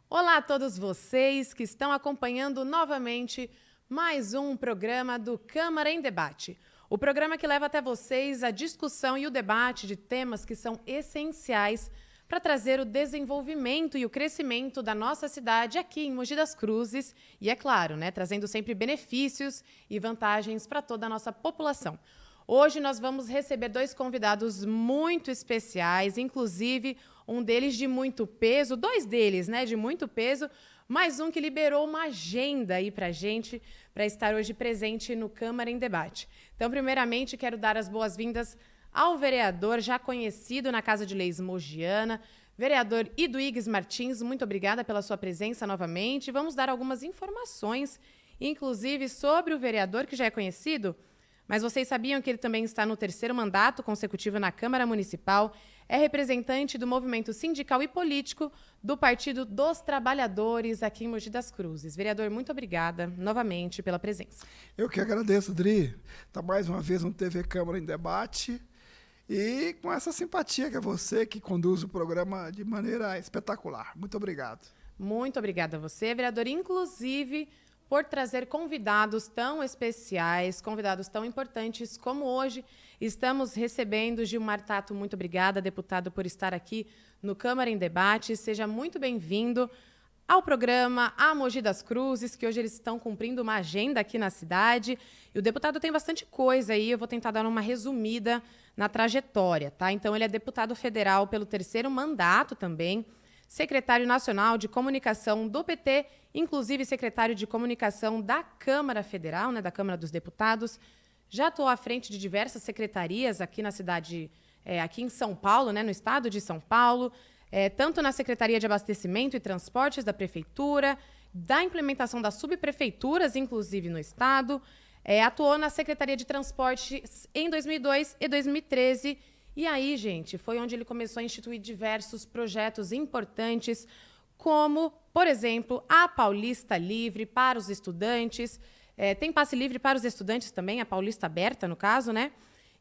Olá a todos vocês que estão acompanhando novamente mais um programa do Câmara em Debate. O programa que leva até vocês a discussão e o debate de temas que são essenciais para trazer o desenvolvimento e o crescimento da nossa cidade aqui em Mogi das Cruzes e, é claro, trazendo sempre benefícios e vantagens para toda a nossa população. Hoje nós vamos receber dois convidados muito especiais, inclusive um deles de muito peso, dois deles, de muito peso, mais um que liberou uma agenda aí para a gente, para estar hoje presente no Câmara em Debate. Então, primeiramente, quero dar as boas-vindas ao vereador já conhecido na Casa de Leis mogiana, vereador Iduígues Martins, muito obrigada pela sua presença novamente. Vamos dar algumas informações, inclusive sobre o vereador que já é conhecido. Mas vocês sabiam que ele também está no 3º mandato consecutivo na Câmara Municipal, é representante do movimento sindical e político do Partido dos Trabalhadores aqui em Mogi das Cruzes. Vereador, muito obrigada novamente pela presença. Eu que agradeço, Dri. Está mais uma vez no TV Câmara em Debate e com essa simpatia que é você que conduz o programa de maneira espetacular. Muito obrigado. Muito obrigada a você, vereador. Inclusive, por trazer convidados tão especiais, convidados tão importantes como hoje estamos recebendo. Gilmar Tato, muito obrigada, deputado, por estar aqui no Câmara em Debate. Seja muito bem-vindo ao programa A Mogi das Cruzes, que hoje eles estão cumprindo uma agenda aqui na cidade. E o deputado tem bastante coisa aí, eu vou tentar dar uma resumida na trajetória, tá? Então, ele é deputado federal pelo 3º mandato também, secretário nacional de comunicação do PT, inclusive secretário de comunicação da Câmara Federal, da Câmara dos Deputados. Já atuou à frente de diversas secretarias aqui na cidade, aqui em São Paulo, no estado de São Paulo, tanto na Secretaria de Abastecimento e Transportes da Prefeitura, da implementação das subprefeituras, inclusive no estado, atuou na Secretaria de Transportes em 2002 e 2013, e aí, gente, foi onde ele começou a instituir diversos projetos importantes, como, por exemplo, a Paulista Livre para os estudantes. Tem passe livre para os estudantes também, a Paulista Aberta, no caso,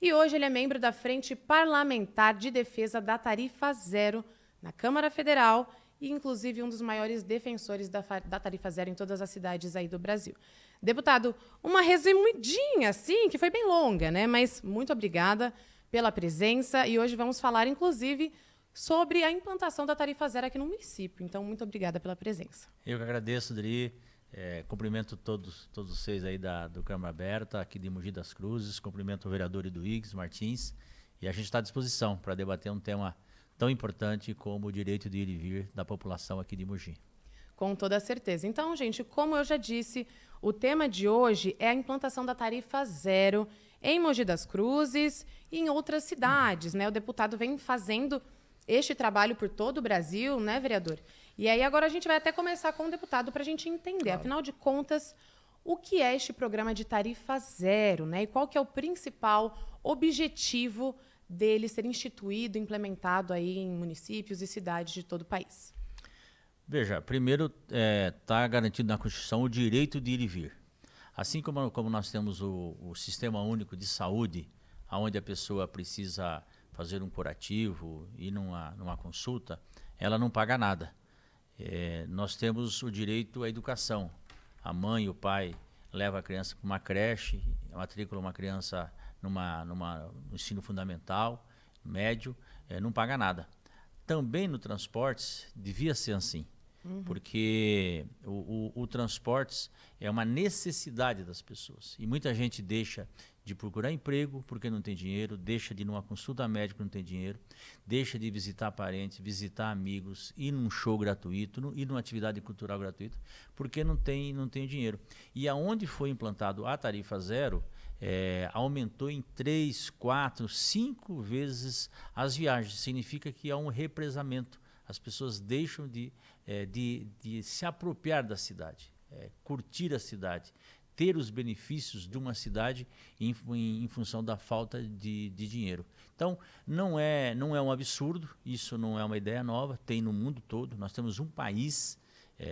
E hoje ele é membro da Frente Parlamentar de Defesa da Tarifa Zero na Câmara Federal e, inclusive, um dos maiores defensores da Tarifa Zero em todas as cidades aí do Brasil. Deputado, uma resumidinha, assim, que foi bem longa, Mas muito obrigada pela presença, e hoje vamos falar, inclusive, sobre a implantação da Tarifa Zero aqui no município. Então, muito obrigada pela presença. Eu que agradeço, Dri. Cumprimento todos vocês aí do Câmara Aberta, aqui de Mogi das Cruzes. Cumprimento o vereador Iduígues Martins. E a gente está à disposição para debater um tema tão importante como o direito de ir e vir da população aqui de Mogi. Com toda certeza. Então, gente, como eu já disse, o tema de hoje é a implantação da Tarifa Zero em Mogi das Cruzes e em outras cidades, O deputado vem fazendo este trabalho por todo o Brasil, vereador? E aí agora a gente vai até começar com o deputado para a gente entender, claro, afinal de contas, o que é este programa de Tarifa Zero, E qual que é o principal objetivo dele ser instituído, implementado aí em municípios e cidades de todo o país? Veja, primeiro está garantido na Constituição o direito de ir e vir. Assim como nós temos o Sistema Único de Saúde, onde a pessoa precisa fazer um curativo, ir numa consulta, ela não paga nada. Nós temos o direito à educação. A mãe e o pai levam a criança para uma creche, matricula uma criança no ensino fundamental, médio, não paga nada. Também no transporte devia ser assim. Porque o transportes é uma necessidade das pessoas. E muita gente deixa de procurar emprego porque não tem dinheiro, deixa de ir numa consulta médica porque não tem dinheiro, deixa de visitar parentes, visitar amigos, ir num show gratuito, ir numa atividade cultural gratuita, porque não tem dinheiro. E aonde foi implantado a Tarifa Zero, aumentou em 3, 4, 5 vezes as viagens. Significa que há um represamento. As pessoas deixam de se apropriar da cidade, curtir a cidade, ter os benefícios de uma cidade em função da falta de dinheiro. Então, não é um absurdo, isso não é uma ideia nova, tem no mundo todo. Nós temos um país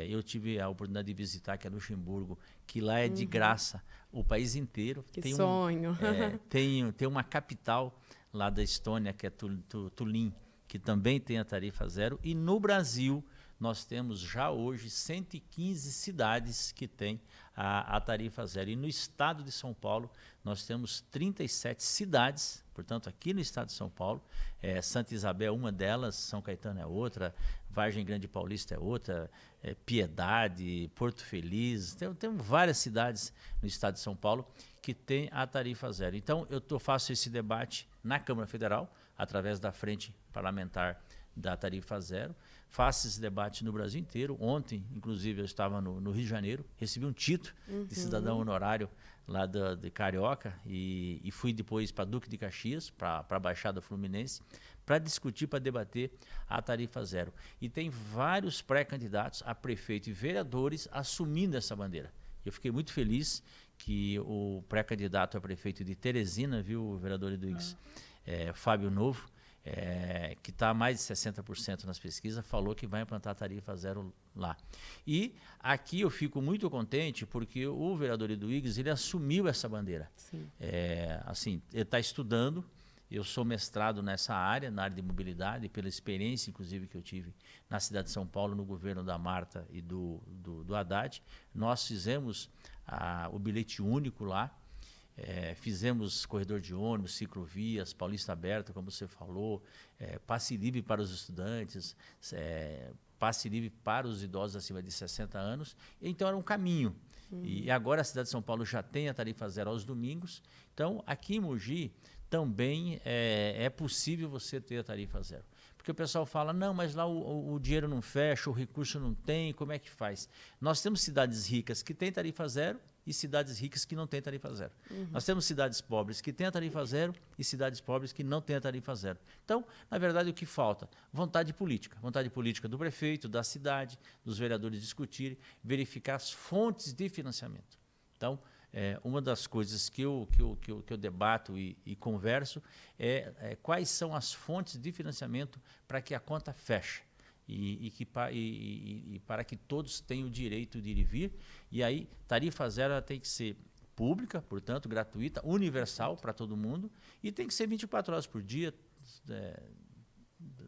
Eu tive a oportunidade de visitar, que é Luxemburgo, que lá é de graça o país inteiro. Que sonho! Tem uma capital lá da Estônia, que é Tallinn, que também tem a tarifa zero. E no Brasil, nós temos já hoje 115 cidades que têm a tarifa zero. E no estado de São Paulo, nós temos 37 cidades, portanto, aqui no estado de São Paulo, Santa Isabel é uma delas, São Caetano é outra, Vargem Grande Paulista é outra, Piedade, Porto Feliz, tem várias cidades no estado de São Paulo que têm a tarifa zero. Então, eu faço esse debate na Câmara Federal, através da Frente Parlamentar da Tarifa Zero, faço esse debate no Brasil inteiro. Ontem, inclusive, eu estava no Rio de Janeiro, recebi um título de cidadão honorário lá de Carioca e fui depois para Duque de Caxias, para a Baixada Fluminense, para discutir, para debater a tarifa zero. E tem vários pré-candidatos a prefeito e vereadores assumindo essa bandeira. Eu fiquei muito feliz que o pré-candidato a prefeito de Teresina, viu, vereador Eduígues, Fábio Novo, que está a mais de 60% nas pesquisas, falou que vai implantar a tarifa zero lá. E aqui eu fico muito contente porque o vereador Eduígues, ele assumiu essa bandeira. Assim, ele está estudando. Eu sou mestrado nessa área, na área de mobilidade, pela experiência, inclusive, que eu tive na cidade de São Paulo, no governo da Marta e do Haddad. Nós fizemos o bilhete único lá, fizemos corredor de ônibus, ciclovias, Paulista Aberta, como você falou, passe livre para os estudantes, passe livre para os idosos acima de 60 anos. Então, era um caminho. E agora a cidade de São Paulo já tem a tarifa zero aos domingos. Então, aqui em Mogi, também é possível você ter a tarifa zero. Porque o pessoal fala, não, mas lá o dinheiro não fecha, o recurso não tem, como é que faz? Nós temos cidades ricas que têm tarifa zero e cidades ricas que não têm tarifa zero. Nós temos cidades pobres que têm a tarifa zero e cidades pobres que não têm a tarifa zero. Então, na verdade, o que falta? Vontade política do prefeito, da cidade, dos vereadores discutirem, verificar as fontes de financiamento. Então, uma das coisas que eu debato e converso é quais são as fontes de financiamento para que a conta feche e para que todos tenham o direito de ir e vir. E aí, tarifa zero ela tem que ser pública, portanto, gratuita, universal para todo mundo, e tem que ser 24 horas por dia,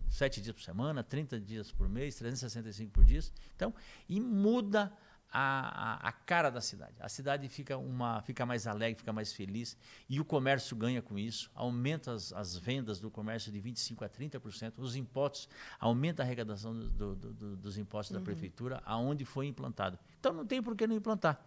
7 dias por semana, 30 dias por mês, 365 por dia. Então, e muda a cara da cidade. A cidade fica mais alegre, fica mais feliz, e o comércio ganha com isso, aumenta as vendas do comércio de 25% a 30%, os impostos, aumenta a arrecadação dos impostos da prefeitura, aonde foi implantado. Então não tem por que não implantar.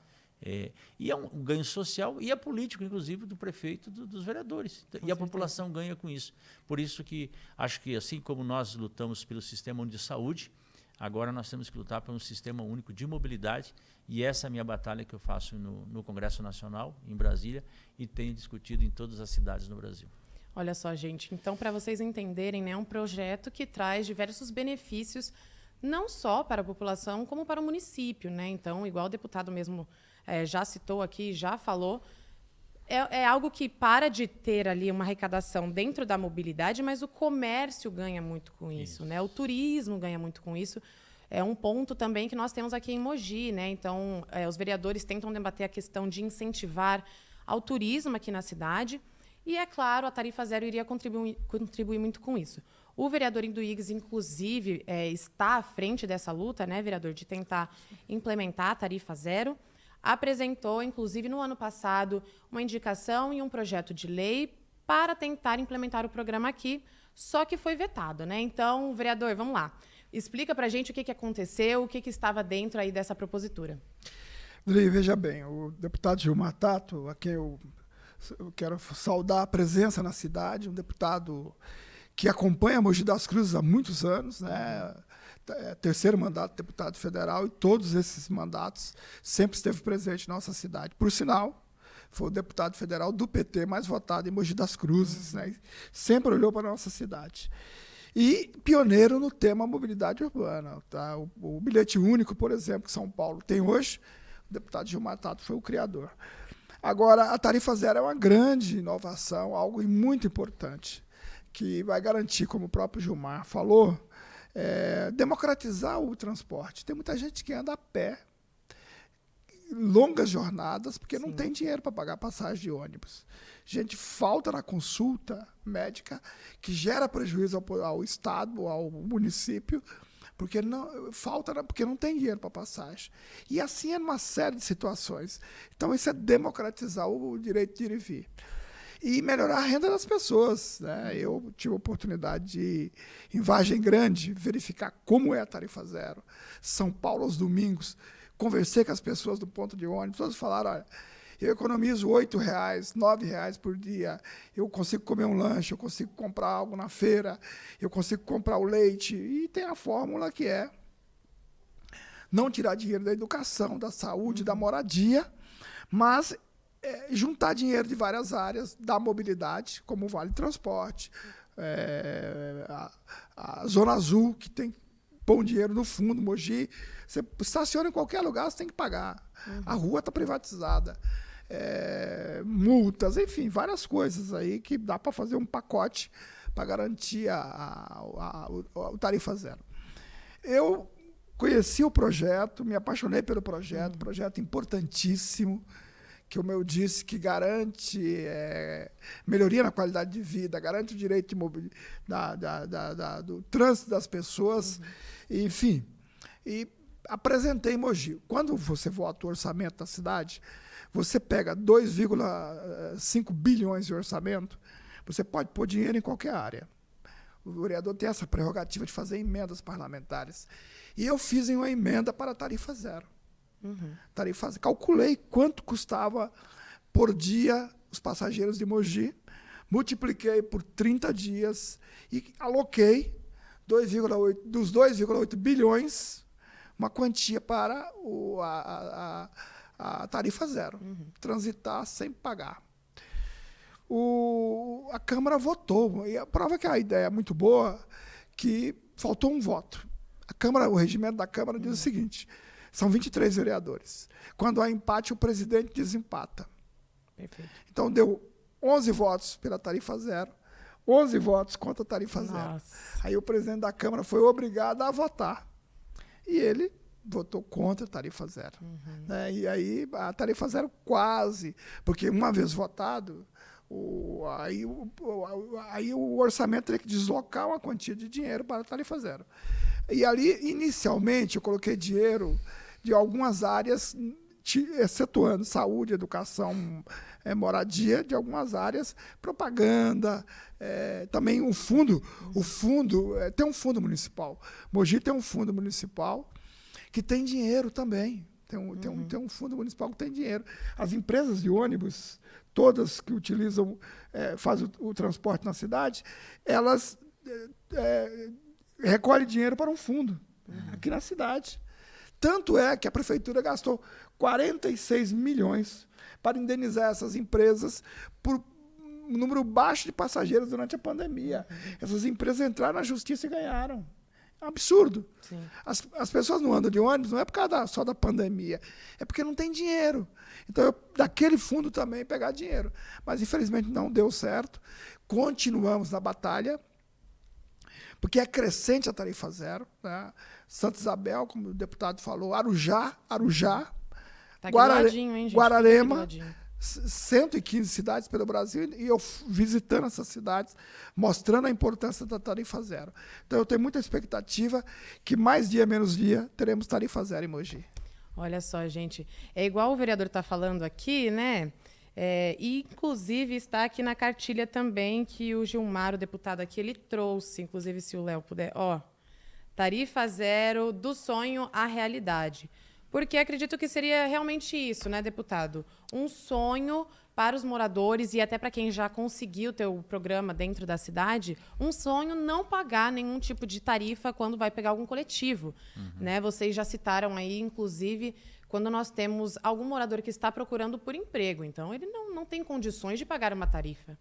E é um ganho social e é político, inclusive, do prefeito, dos vereadores. E a população ganha com isso. Por isso que acho que, assim como nós lutamos pelo Sistema Único de Saúde, agora nós temos que lutar por um sistema único de mobilidade, e essa é a minha batalha que eu faço no Congresso Nacional, em Brasília, e tenho discutido em todas as cidades no Brasil. Olha só, gente, então, para vocês entenderem, né, é um projeto que traz diversos benefícios, não só para a população, como para o município, né? Então, igual o deputado mesmo já citou aqui, já falou, é algo que para de ter ali uma arrecadação dentro da mobilidade, mas o comércio ganha muito com isso, né? O turismo ganha muito com isso. É um ponto também que nós temos aqui em Mogi, né? Então, os vereadores tentam debater a questão de incentivar ao turismo aqui na cidade. E, é claro, a tarifa zero iria contribuir muito com isso. O vereador Eduígues, inclusive, está à frente dessa luta, né, vereador, de tentar implementar a tarifa zero. Apresentou, inclusive, no ano passado, uma indicação e um projeto de lei para tentar implementar o programa aqui, só que foi vetado, né? Então, vereador, vamos lá. Explica para a gente o que aconteceu, o que estava dentro aí dessa propositura. Dri, veja bem, o deputado Gilmar Tato, a quem eu quero saudar a presença na cidade, um deputado que acompanha Mogi das Cruzes há muitos anos, né? Terceiro mandato de deputado federal, e todos esses mandatos sempre esteve presente na nossa cidade. Por sinal, foi o deputado federal do PT mais votado em Mogi das Cruzes, né? Sempre olhou para a nossa cidade. E pioneiro no tema mobilidade urbana. Tá? O bilhete único, por exemplo, que São Paulo tem hoje, o deputado Gilmar Tato foi o criador. Agora, a tarifa zero é uma grande inovação, algo muito importante, que vai garantir, como o próprio Gilmar falou, democratizar o transporte. Tem muita gente que anda a pé, longas jornadas, porque não tem dinheiro para pagar passagem de ônibus. Gente falta na consulta médica, que gera prejuízo ao Estado, ao município, porque porque não tem dinheiro para passagem. E assim é numa série de situações. Então, isso é democratizar o direito de ir e vir. E melhorar a renda das pessoas, né? Eu tive a oportunidade de, em Vargem Grande, verificar como é a tarifa zero. São Paulo, aos domingos, conversei com as pessoas do ponto de ônibus, todos falaram, olha, eu economizo R$8, R$9 por dia, eu consigo comer um lanche, eu consigo comprar algo na feira, eu consigo comprar o leite, e tem a fórmula que é não tirar dinheiro da educação, da saúde, da moradia, mas juntar dinheiro de várias áreas da mobilidade, como o Vale Transporte, a Zona Azul, que tem pôr dinheiro no fundo, Mogi. Você estaciona em qualquer lugar, você tem que pagar. A rua está privatizada. Multas, enfim, várias coisas aí que dá para fazer um pacote para garantir o tarifa zero. Eu conheci o projeto, me apaixonei pelo projeto importantíssimo, que, como eu disse, que garante melhoria na qualidade de vida, garante o direito de do trânsito das pessoas, enfim. E apresentei em Mogi. Quando você vota o orçamento da cidade, você pega 2,5 bilhões de orçamento, você pode pôr dinheiro em qualquer área. O vereador tem essa prerrogativa de fazer emendas parlamentares. E eu fiz uma emenda para a tarifa zero. Calculei quanto custava por dia os passageiros de Mogi, multipliquei por 30 dias e aloquei dos 2,8 bilhões, uma quantia para a tarifa zero, transitar sem pagar. A Câmara votou, e a prova que a ideia é muito boa, que faltou um voto. O regimento da Câmara diz o seguinte: são 23 vereadores. Quando há empate, o presidente desempata. Perfeito. Então, deu 11 votos pela tarifa zero, 11 votos contra a tarifa zero. Aí o presidente da Câmara foi obrigado a votar. E ele votou contra a tarifa zero. E aí a tarifa zero quase, porque uma vez votado, aí o orçamento teria que deslocar uma quantia de dinheiro para a tarifa zero. E ali, inicialmente, eu coloquei dinheiro de algumas áreas, excetuando saúde, educação, moradia, de algumas áreas, propaganda, também um fundo. Tem um fundo municipal. Mogi tem um fundo municipal que tem dinheiro também. Tem um fundo municipal que tem dinheiro. As empresas de ônibus, todas que utilizam, fazem o transporte na cidade, elas recolhem dinheiro para um fundo aqui na cidade. Tanto é que a prefeitura gastou 46 milhões para indenizar essas empresas por um número baixo de passageiros durante a pandemia. Essas empresas entraram na justiça e ganharam. É um absurdo. As pessoas não andam de ônibus, não é por causa só da pandemia, é porque não tem dinheiro. Então, daquele fundo também pegar dinheiro. Mas, infelizmente, não deu certo. Continuamos na batalha, porque é crescente a tarifa zero, né? Santa Isabel, como o deputado falou, Arujá, tá ladinho, hein, gente? Guararema, 115 cidades pelo Brasil, e eu visitando essas cidades, mostrando a importância da tarifa zero. Então, eu tenho muita expectativa que mais dia, menos dia, teremos tarifa zero em Mogi. Olha só, gente, é igual o vereador está falando aqui, né? E, inclusive, está aqui na cartilha também que o Gilmar, o deputado aqui, ele trouxe, inclusive, se o Léo puder, tarifa zero do sonho à realidade. Porque acredito que seria realmente isso, né, deputado? Um sonho para os moradores e até para quem já conseguiu ter o programa dentro da cidade, um sonho não pagar nenhum tipo de tarifa quando vai pegar algum coletivo. Né? Vocês já citaram aí, inclusive, quando nós temos algum morador que está procurando por emprego. Então, ele não tem condições de pagar uma tarifa.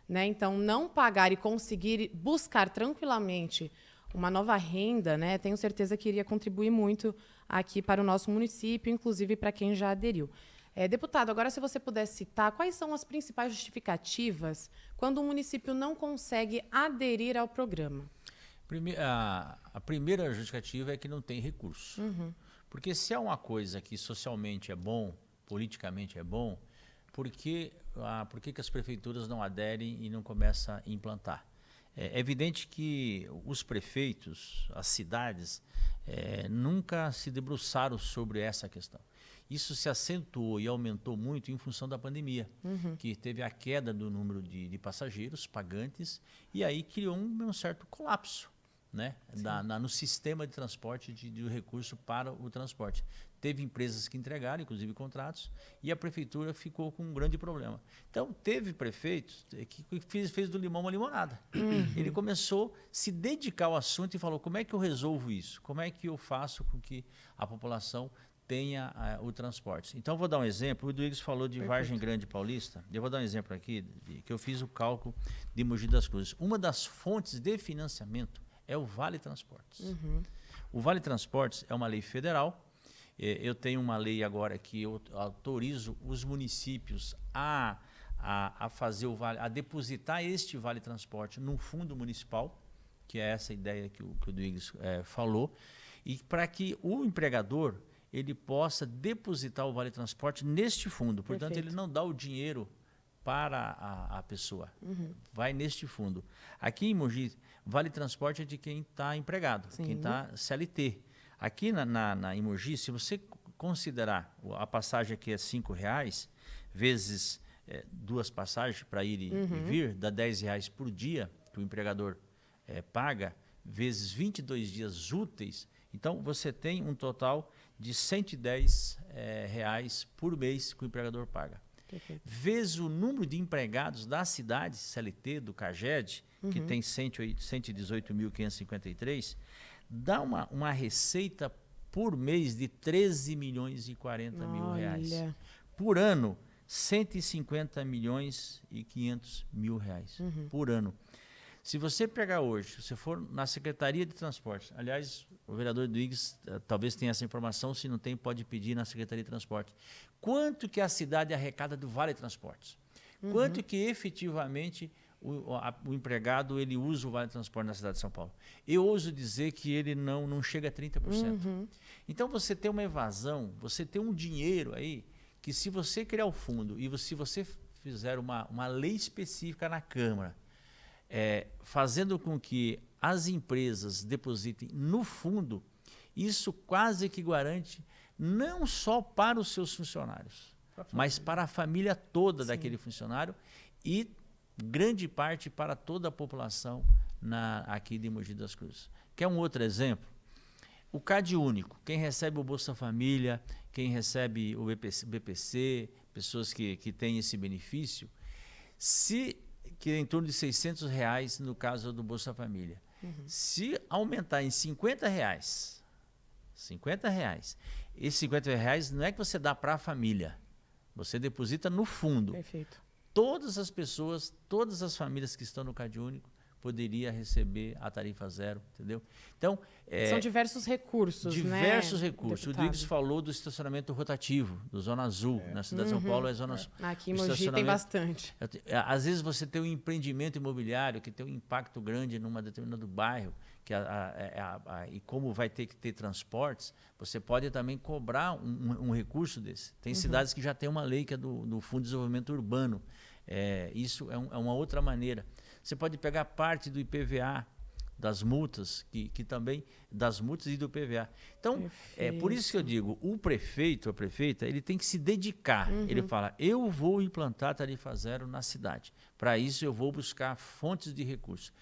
Né? Então, não pagar e conseguir buscar tranquilamente uma nova renda, né, tenho certeza que iria contribuir muito aqui para o nosso município, inclusive para quem já aderiu. Deputado, agora se você puder citar quais são as principais justificativas quando um município não consegue aderir ao programa. A primeira justificativa é que não tem recurso. Porque se é uma coisa que socialmente é bom, politicamente é bom, por que as prefeituras não aderem e não começam a implantar? É evidente que os prefeitos, as cidades, nunca se debruçaram sobre essa questão. Isso se acentuou e aumentou muito em função da pandemia, que teve a queda do número de passageiros pagantes e aí criou um certo colapso, né, no sistema de transporte de recurso para o transporte. Teve empresas que entregaram, inclusive contratos, e a prefeitura ficou com um grande problema. Então, teve prefeitos que fez do limão uma limonada. Ele começou a se dedicar ao assunto e falou, como é que eu resolvo isso? Como é que eu faço com que a população tenha o transporte? Então, vou dar um exemplo. O Rodrigues falou de Vargem Grande Paulista. Eu vou dar um exemplo aqui, que eu fiz o cálculo de Mogi das Cruzes. Uma das fontes de financiamento é o Vale Transportes. O Vale Transportes é uma lei federal. Eu tenho uma lei agora que eu autorizo os municípios a fazer o vale, a depositar este Vale Transporte num fundo municipal, que é essa ideia que o Rodrigues falou, e para que o empregador ele possa depositar o Vale Transporte neste fundo. Portanto, ele não dá o dinheiro para a pessoa, vai neste fundo. Aqui em Mogi, Vale Transporte é de quem está empregado, quem está CLT. Aqui em Mogi, se você considerar a passagem aqui é R$5, vezes 2 passagens para ir e vir, dá R$10 por dia que o empregador paga, vezes 22 dias úteis, então você tem um total de R$110 por mês que o empregador paga. Perfeito. Vezes o número de empregados da cidade, CLT, do CAGED, que tem 118.553, dá uma receita por mês de 13 milhões e 40 mil reais. Por ano, 150 milhões e 500 mil reais por ano. Se você pegar hoje, se você for na Secretaria de Transporte, aliás, o vereador Rodrigues talvez tenha essa informação, se não tem, pode pedir na Secretaria de Transporte. Quanto que a cidade arrecada do Vale Transportes? Quanto que efetivamente o empregado ele usa o Vale Transporte na cidade de São Paulo? Eu ouso dizer que ele não chega a 30%. Então você tem uma evasão, você tem um dinheiro aí que se você criar o fundo e se você fizer uma lei específica na Câmara, fazendo com que as empresas depositem no fundo, isso quase que garante não só para os seus funcionários, mas para a família toda daquele funcionário e grande parte para toda a população aqui de Mogi das Cruzes. Quer um outro exemplo? O CAD único, quem recebe o Bolsa Família, quem recebe o BPC, pessoas que têm esse benefício, que é em torno de R$600 no caso do Bolsa Família. Se aumentar em R$50, esses R$50 não é que você dá para a família, você deposita no fundo. Perfeito. Todas as pessoas, todas as famílias que estão no CAD único poderia receber a tarifa zero, entendeu? Então, são diversos recursos, diversos né, recursos. deputado? O Rodrigues falou do estacionamento rotativo, do Zona Azul. Na cidade de São Paulo é Zona Azul. Aqui em Mogi tem bastante. Às vezes você tem um empreendimento imobiliário que tem um impacto grande num determinado bairro, e como vai ter que ter transportes, você pode também cobrar um recurso desse. Tem cidades que já tem uma lei que é do Fundo de Desenvolvimento Urbano. Isso é uma outra maneira. Você pode pegar parte do IPVA, das multas, que também, das multas e do IPVA. Então, por isso que eu digo, o prefeito, a prefeita, ele tem que se dedicar. Ele fala, eu vou implantar tarifa zero na cidade. Para isso, eu vou buscar fontes de recursos.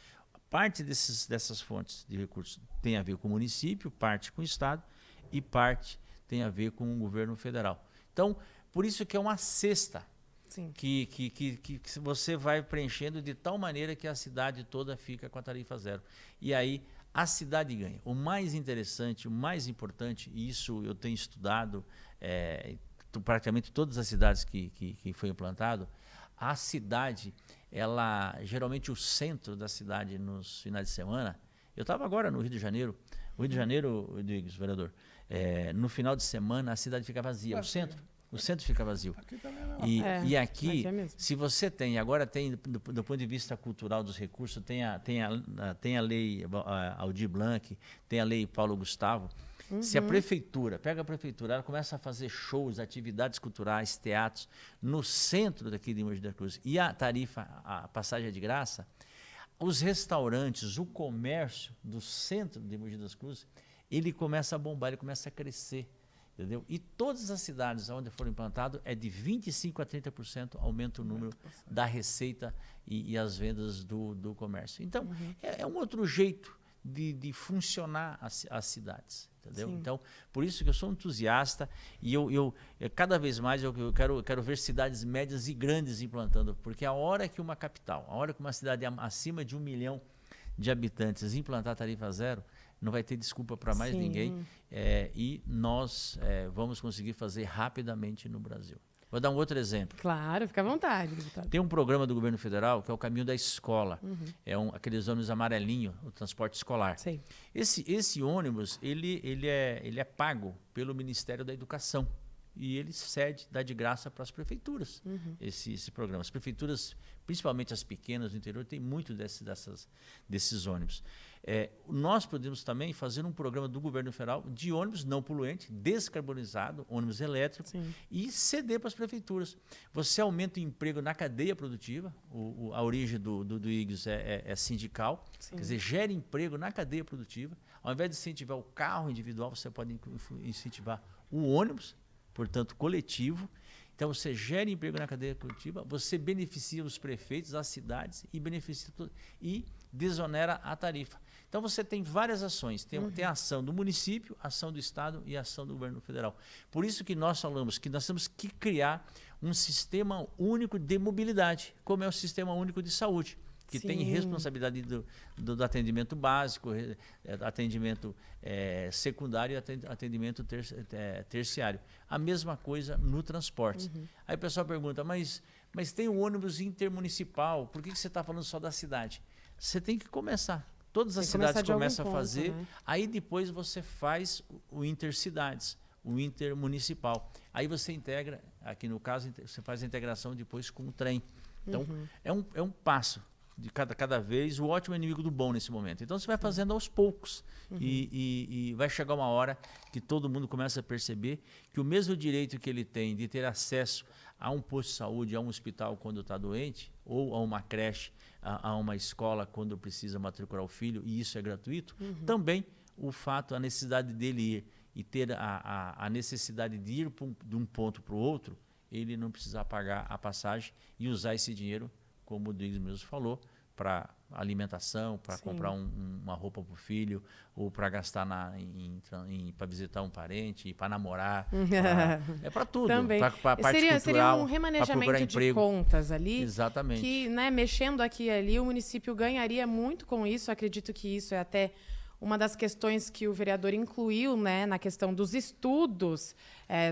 Parte dessas fontes de recursos tem a ver com o município, parte com o Estado e parte tem a ver com o governo federal. Então, por isso que é uma cesta. Sim. Que você vai preenchendo de tal maneira que a cidade toda fica com a tarifa zero. E aí a cidade ganha. O mais interessante, o mais importante, e isso eu tenho estudado praticamente todas as cidades que foi implantado, a cidade, geralmente o centro da cidade nos finais de semana, eu estava agora no Rio de Janeiro, o Rio de Janeiro, Rodrigues, vereador, no final de semana a cidade fica vazia, o centro. O centro fica vazio. Aqui também não. E aqui, é mesmo. se você tem, agora tem, do ponto de vista cultural dos recursos, tem a lei Aldir Blanc, tem a lei Paulo Gustavo. Se a prefeitura, pega a prefeitura, ela começa a fazer shows, atividades culturais, teatros, no centro daqui de Mogi das Cruzes, e a tarifa, a passagem é de graça, os restaurantes, o comércio do centro de Mogi das Cruzes, ele começa a bombar, ele começa a crescer. Entendeu? E todas as cidades onde for implantado é de 25% a 30% aumenta o número da receita e as vendas do comércio. Então, é um outro jeito de funcionar as cidades. Entendeu? Sim. Então, por isso que eu sou entusiasta e cada vez mais eu quero ver cidades médias e grandes implantando, porque a hora que uma capital, a hora que uma cidade acima de 1 milhão de habitantes implantar tarifa zero, não vai ter desculpa para mais ninguém e nós vamos conseguir fazer rapidamente no Brasil. Vou dar um outro exemplo. Claro, fica à vontade, deputado. Tem um programa do governo federal que é o Caminho da Escola. Aqueles ônibus amarelinho, o transporte escolar. Sei. Esse ônibus ele é pago pelo Ministério da Educação e ele dá de graça para as prefeituras esse programa. As prefeituras, principalmente as pequenas do interior, tem muito desses ônibus. Nós podemos também fazer um programa do governo federal de ônibus não poluente, descarbonizado, ônibus elétrico, e ceder para as prefeituras. Você aumenta o emprego na cadeia produtiva, a origem do IGS é sindical, quer dizer, gera emprego na cadeia produtiva. Ao invés de incentivar o carro individual, você pode incentivar o ônibus, portanto, coletivo. Então, você gera emprego na cadeia produtiva, você beneficia os prefeitos, as cidades e desonera a tarifa. Então, você tem várias ações. Tem a ação do município, a ação do Estado e a ação do governo federal. Por isso que nós falamos que nós temos que criar um sistema único de mobilidade, como é o Sistema Único de Saúde, que tem responsabilidade do atendimento básico, atendimento secundário e atendimento terciário. A mesma coisa no transporte. Aí o pessoal pergunta, mas tem um ônibus intermunicipal, por que você está falando só da cidade? Você tem que começar. Todas as cidades começam a fazer, aí depois você faz o intercidades, o intermunicipal. Aí você integra, aqui no caso, você faz a integração depois com o trem. Então, é um passo de cada vez. O ótimo é inimigo do bom nesse momento. Então, você vai fazendo aos poucos e vai chegar uma hora que todo mundo começa a perceber que o mesmo direito que ele tem de ter acesso a um posto de saúde, a um hospital quando está doente, ou a uma creche, a uma escola quando precisa matricular o filho, e isso é gratuito, também a necessidade dele ir e ter a necessidade de ir de um ponto para o outro, ele não precisar pagar a passagem e usar esse dinheiro, como o Diggs mesmo falou, para alimentação, para comprar uma roupa para o filho, ou para gastar para visitar um parente, para namorar, é para tudo, para a parte cultural, seria um remanejamento de contas ali. Exatamente. Que, mexendo aqui e ali, o município ganharia muito com isso. Acredito que isso é até uma das questões que o vereador incluiu, na questão dos estudos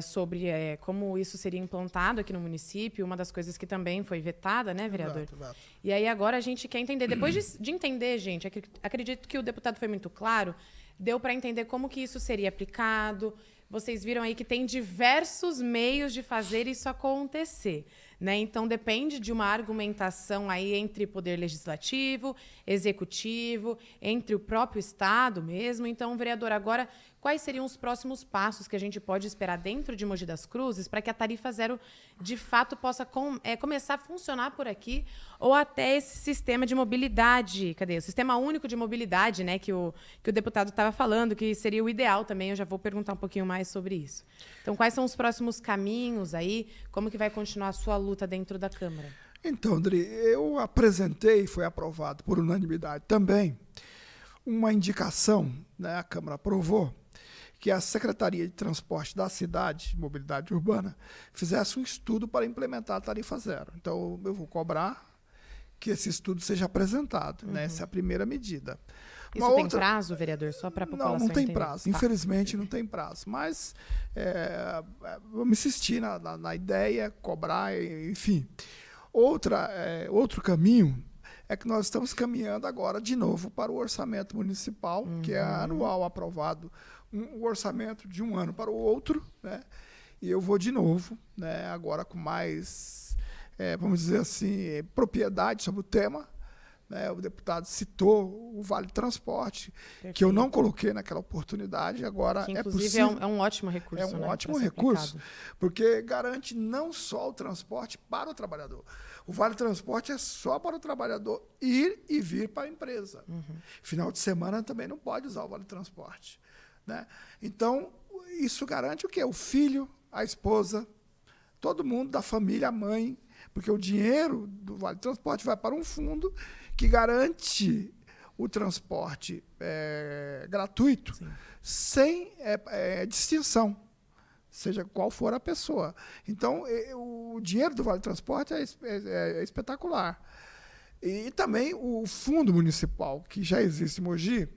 sobre como isso seria implantado aqui no município, uma das coisas que também foi vetada, vereador? Exato. E aí agora a gente quer entender, depois de entender, gente, acredito que o deputado foi muito claro, deu para entender como que isso seria aplicado. Vocês viram aí que tem diversos meios de fazer isso acontecer, Então, depende de uma argumentação aí entre poder legislativo, executivo, entre o próprio Estado mesmo. Então, vereador, agora, quais seriam os próximos passos que a gente pode esperar dentro de Mogi das Cruzes para que a tarifa zero, de fato, possa começar a funcionar por aqui, ou até esse sistema de mobilidade, o Sistema Único de Mobilidade, que o deputado estava falando, que seria o ideal também, eu já vou perguntar um pouquinho mais sobre isso. Então, quais são os próximos caminhos aí, como que vai continuar a sua luta dentro da Câmara? Então, André, eu apresentei, foi aprovado por unanimidade também, uma indicação, a Câmara aprovou, que a Secretaria de Transporte da cidade, Mobilidade Urbana, fizesse um estudo para implementar a tarifa zero. Então, eu vou cobrar que esse estudo seja apresentado. Essa é a primeira medida. Isso tem prazo, vereador? Só para a população não tem entender. prazo. Infelizmente, não tem prazo. Mas vamos insistir na ideia, cobrar, enfim. Outro caminho é que nós estamos caminhando agora de novo para o orçamento municipal, que é anual aprovado, o orçamento de um ano para o outro, e eu vou de novo, né, agora com mais, vamos dizer assim, propriedade sobre o tema. Né, o deputado citou o Vale Transporte, Perfeito. que eu não coloquei naquela oportunidade, agora que, é inclusive, possível. é um ótimo recurso. É um né, ótimo para ser recurso, aplicado. porque garante não só o transporte para o trabalhador. O Vale Transporte é só para o trabalhador ir e vir para a empresa. Final de semana também não pode usar o Vale Transporte. Né? Então, isso garante o quê? O filho, a esposa, todo mundo da família, a mãe, porque o dinheiro do Vale Transporte vai para um fundo que garante o transporte gratuito, Sim. sem distinção, seja qual for a pessoa. Então, o dinheiro do Vale Transporte é espetacular. E também o fundo municipal, que já existe em Mogi,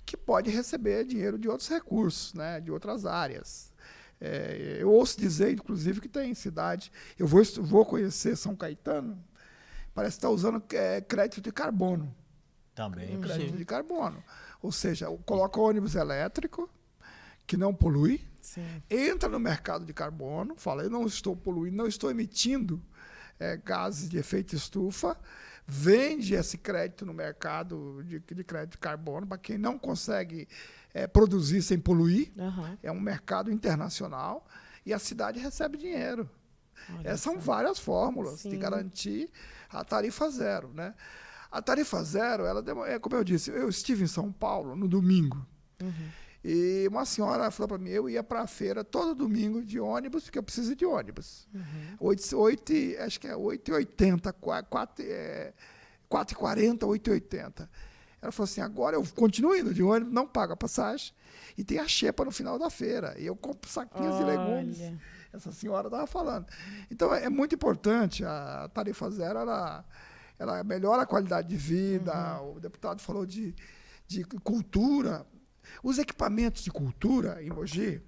que pode receber dinheiro de outros recursos, né, de outras áreas. Eu ouço dizer, inclusive, que tem cidade. Eu vou conhecer São Caetano, parece que está usando crédito de carbono. Também. Crédito de carbono. Ou seja, coloca ônibus elétrico, que não polui, Sim. entra no mercado de carbono, fala, eu não estou poluindo, não estou emitindo gases de efeito estufa, vende esse crédito no mercado de crédito de carbono para quem não consegue produzir sem poluir. Uhum. É um mercado internacional e a cidade recebe dinheiro. Olha São só. várias fórmulas Sim. de garantir a tarifa zero. Né? A tarifa zero, como eu disse, eu estive em São Paulo no domingo. E uma senhora falou para mim, eu ia para a feira todo domingo de ônibus, porque eu preciso de ônibus. Acho que é 8,80, 4,40, 8,80. Ela falou assim, agora eu continuo indo de ônibus, não pago a passagem, e tem a xepa no final da feira. E eu compro saquinhos de legumes. Essa senhora estava falando. Então, é muito importante, a tarifa zero, ela melhora a qualidade de vida. O deputado falou de cultura. Os equipamentos de cultura em Mogi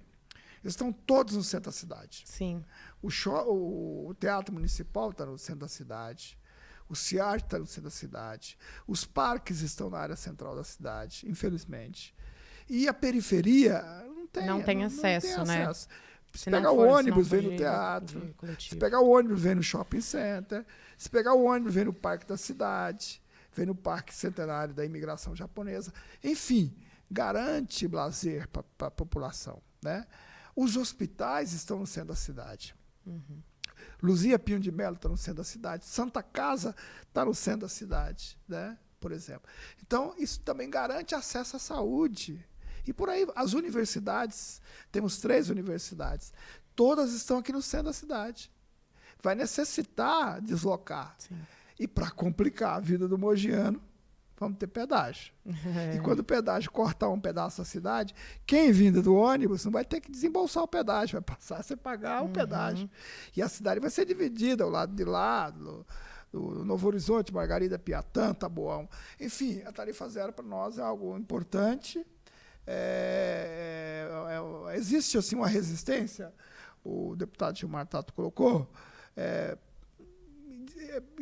estão todos no centro da cidade. Sim. O Teatro Municipal está no centro da cidade. O CIAR está no centro da cidade. Os parques estão na área central da cidade, infelizmente. E a periferia não tem acesso, né? Se pegar o ônibus, vem no teatro. Se pegar o ônibus, vem no shopping center. Se pegar o ônibus, vem no parque da cidade. Vem no parque centenário da imigração japonesa. Enfim, garante lazer para a população. Né? Os hospitais estão no centro da cidade. Luzia Pinho de Melo está no centro da cidade. Santa Casa está no centro da cidade, né? Por exemplo. Então, isso também garante acesso à saúde. E por aí, as universidades, temos 3 universidades, todas estão aqui no centro da cidade. Vai necessitar deslocar. Sim. E para complicar a vida do mogiano, vamos ter pedágio. E quando o pedágio cortar um pedaço da cidade, quem vindo do ônibus não vai ter que desembolsar o pedágio, vai passar a você pagar o pedágio. E a cidade vai ser dividida, ao lado de lá, do Novo Horizonte, Margarida, Piatã, Taboão. Enfim, a tarifa zero para nós é algo importante. Existe assim, uma resistência, o deputado Gilmar Tato colocou,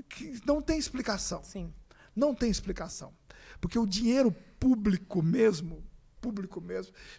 que não tem explicação. Sim. Não tem explicação. Porque o dinheiro público mesmo,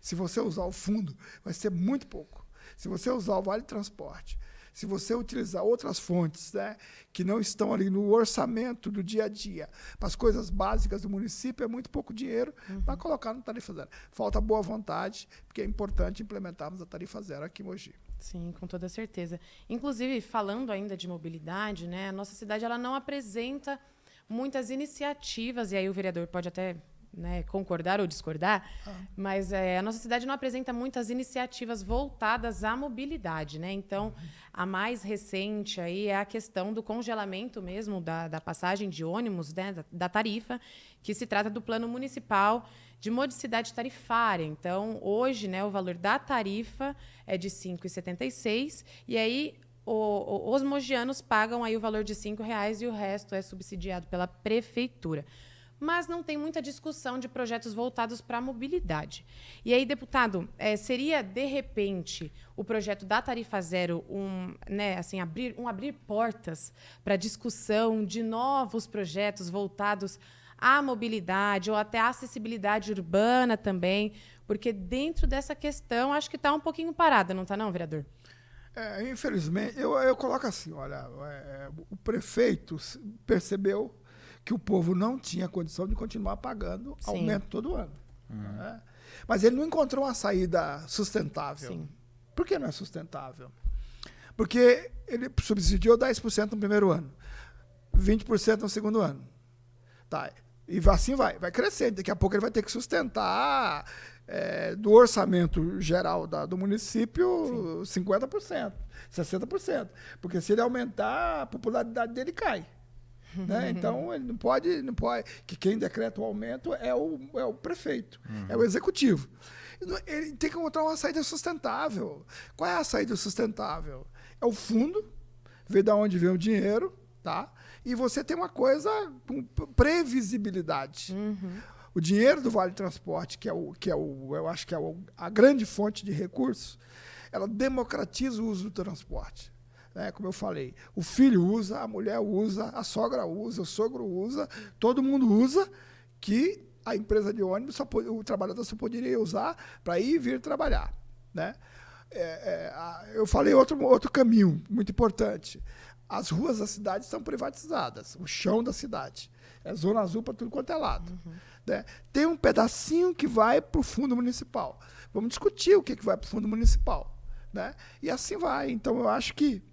se você usar o fundo, vai ser muito pouco. Se você usar o Vale Transporte, se você utilizar outras fontes, né, que não estão ali no orçamento do dia a dia, para as coisas básicas do município, é muito pouco dinheiro para colocar no tarifa zero. Falta boa vontade, porque é importante implementarmos a tarifa zero aqui em Mogi. Sim, com toda certeza. Inclusive, falando ainda de mobilidade, né, a nossa cidade ela não apresenta muitas iniciativas, e aí o vereador pode até, né, concordar ou discordar, mas a nossa cidade não apresenta muitas iniciativas voltadas à mobilidade, né? Então, a mais recente aí é a questão do congelamento mesmo da passagem de ônibus, né, da tarifa, que se trata do Plano Municipal de Modicidade Tarifária. Então, hoje, né, o valor da tarifa é de R$ 5,76, e aí os mogianos pagam aí o valor de R$ 5,00 e o resto é subsidiado pela prefeitura. Mas não tem muita discussão de projetos voltados para a mobilidade. E aí, deputado, seria, de repente, o projeto da tarifa zero abrir portas para discussão de novos projetos voltados à mobilidade ou até à acessibilidade urbana também? Porque dentro dessa questão, acho que está um pouquinho parada, não está não, vereador? Infelizmente, eu coloco assim, olha, o prefeito percebeu que o povo não tinha condição de continuar pagando aumento todo ano. Né? Mas ele não encontrou uma saída sustentável. Sim. Por que não é sustentável? Porque ele subsidiou 10% no primeiro ano, 20% no segundo ano. Tá. E assim vai crescendo. Daqui a pouco ele vai ter que sustentar do orçamento geral do município 50%, 60%. Porque se ele aumentar, a popularidade dele cai. Né? Então, ele não pode. Que quem decreta o aumento é o prefeito, é o executivo. Ele tem que encontrar uma saída sustentável. Qual é a saída sustentável? É o fundo, ver de onde vem o dinheiro, tá? E você tem uma coisa com previsibilidade. O dinheiro do Vale Transporte, eu acho que é a grande fonte de recursos, ela democratiza o uso do transporte. Como eu falei, o filho usa, a mulher usa, a sogra usa, o sogro usa, todo mundo usa, que a empresa de ônibus, o trabalhador só poderia usar para ir e vir trabalhar. Né? Eu falei outro caminho muito importante. As ruas da cidade são privatizadas, o chão da cidade. É zona azul para tudo quanto é lado. Né? Tem um pedacinho que vai para o fundo municipal. Vamos discutir o que vai para o fundo municipal. Né? E assim vai. Então, eu acho que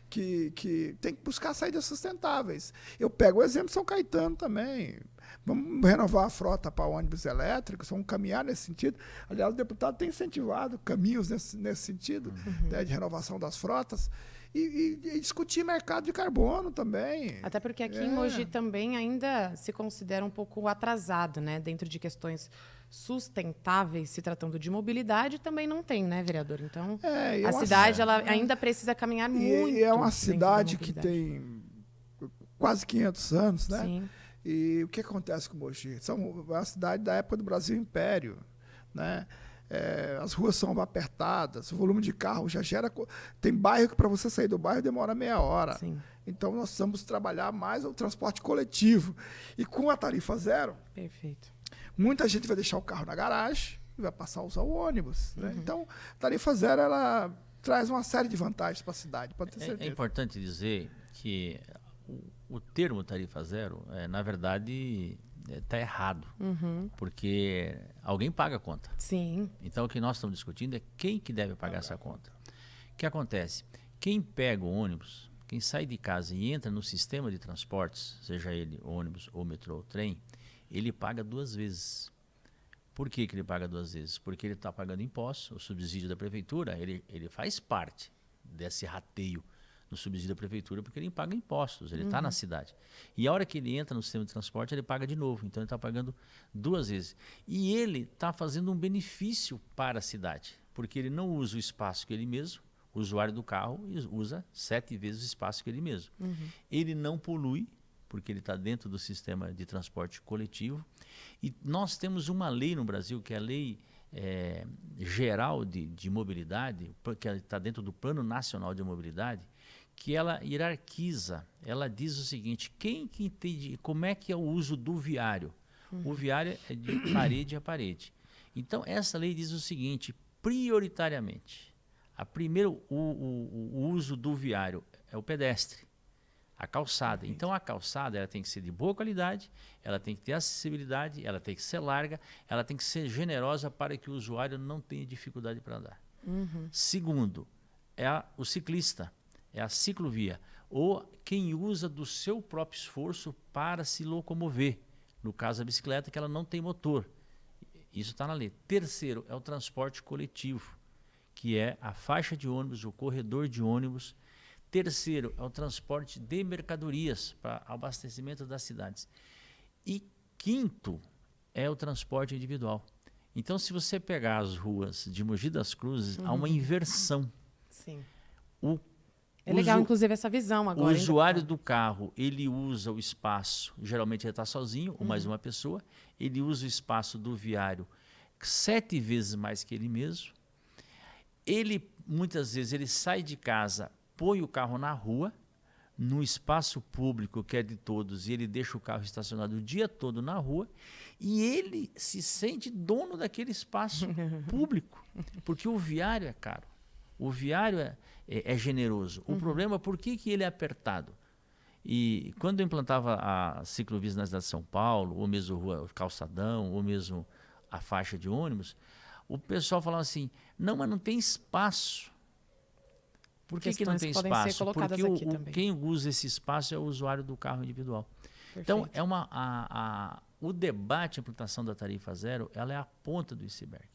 tem que buscar saídas sustentáveis. Eu pego o exemplo de São Caetano também. Vamos renovar a frota para ônibus elétricos, vamos caminhar nesse sentido. Aliás, o deputado tem incentivado caminhos nesse sentido, né, de renovação das frotas. E discutir mercado de carbono também. Até porque aqui em Mogi também ainda se considera um pouco atrasado, né? Dentro de questões sustentáveis, se tratando de mobilidade, também não tem, né, vereador? Então, a cidade ela ainda precisa caminhar muito. E é uma cidade que tem quase 500 anos, né? Sim. E o que acontece com Mogi? É uma cidade da época do Brasil Império, né? As ruas são apertadas, o volume de carro já gera... Tem bairro que para você sair do bairro demora meia hora. Sim. Então, nós precisamos trabalhar mais o transporte coletivo. E com a tarifa zero, Perfeito. muita gente vai deixar o carro na garagem e vai passar a usar o ônibus. Né? Então, a tarifa zero ela traz uma série de vantagens para a cidade, pode ter certeza. É importante dizer que o termo tarifa zero, na verdade... está errado, porque alguém paga a conta. Sim. Então, o que nós estamos discutindo é quem que deve pagar essa conta. O que acontece? Quem pega o ônibus, quem sai de casa e entra no sistema de transportes, seja ele ônibus ou metrô ou trem, ele paga 2 vezes. Por que ele paga 2 vezes? Porque ele está pagando impostos, o subsídio da prefeitura, ele faz parte desse rateio no subsídio da prefeitura, porque ele paga impostos, ele está na cidade. E a hora que ele entra no sistema de transporte, ele paga de novo. Então, ele está pagando 2 vezes. E ele está fazendo um benefício para a cidade, porque ele não usa o espaço que ele mesmo, o usuário do carro usa 7 vezes o espaço que ele mesmo. Ele não polui, porque ele está dentro do sistema de transporte coletivo. E nós temos uma lei no Brasil, que é a Lei Geral de Mobilidade, que está dentro do Plano Nacional de Mobilidade, que ela hierarquiza, ela diz o seguinte: quem que entende como é que é o uso do viário? O viário é de parede a parede. Então, essa lei diz o seguinte: prioritariamente, o uso do viário é o pedestre, a calçada. Então, a calçada ela tem que ser de boa qualidade, ela tem que ter acessibilidade, ela tem que ser larga, ela tem que ser generosa para que o usuário não tenha dificuldade para andar. Segundo, o ciclista. É a ciclovia, ou quem usa do seu próprio esforço para se locomover. No caso da bicicleta, que ela não tem motor. Isso está na lei. Terceiro, é o transporte coletivo, que é a faixa de ônibus, o corredor de ônibus. Terceiro, é o transporte de mercadorias para abastecimento das cidades. E quinto, é o transporte individual. Então, se você pegar as ruas de Mogi das Cruzes, há uma inversão. Sim. É legal, inclusive, essa visão agora. O usuário do carro, ele usa o espaço, geralmente ele está sozinho, ou mais uma pessoa, ele usa o espaço do viário 7 vezes mais que ele mesmo. Ele, muitas vezes, ele sai de casa, põe o carro na rua, num espaço público que é de todos, e ele deixa o carro estacionado o dia todo na rua, e ele se sente dono daquele espaço público, porque o viário é caro. O viário é generoso. O problema é por que ele é apertado. E quando eu implantava a ciclovia na cidade de São Paulo, ou mesmo rua Calçadão, ou mesmo a faixa de ônibus, o pessoal falava assim, não, mas não tem espaço. Por que não tem espaço? Porque quem usa esse espaço é o usuário do carro individual. Perfeito. Então, o debate, a implantação da tarifa zero, ela é a ponta do iceberg.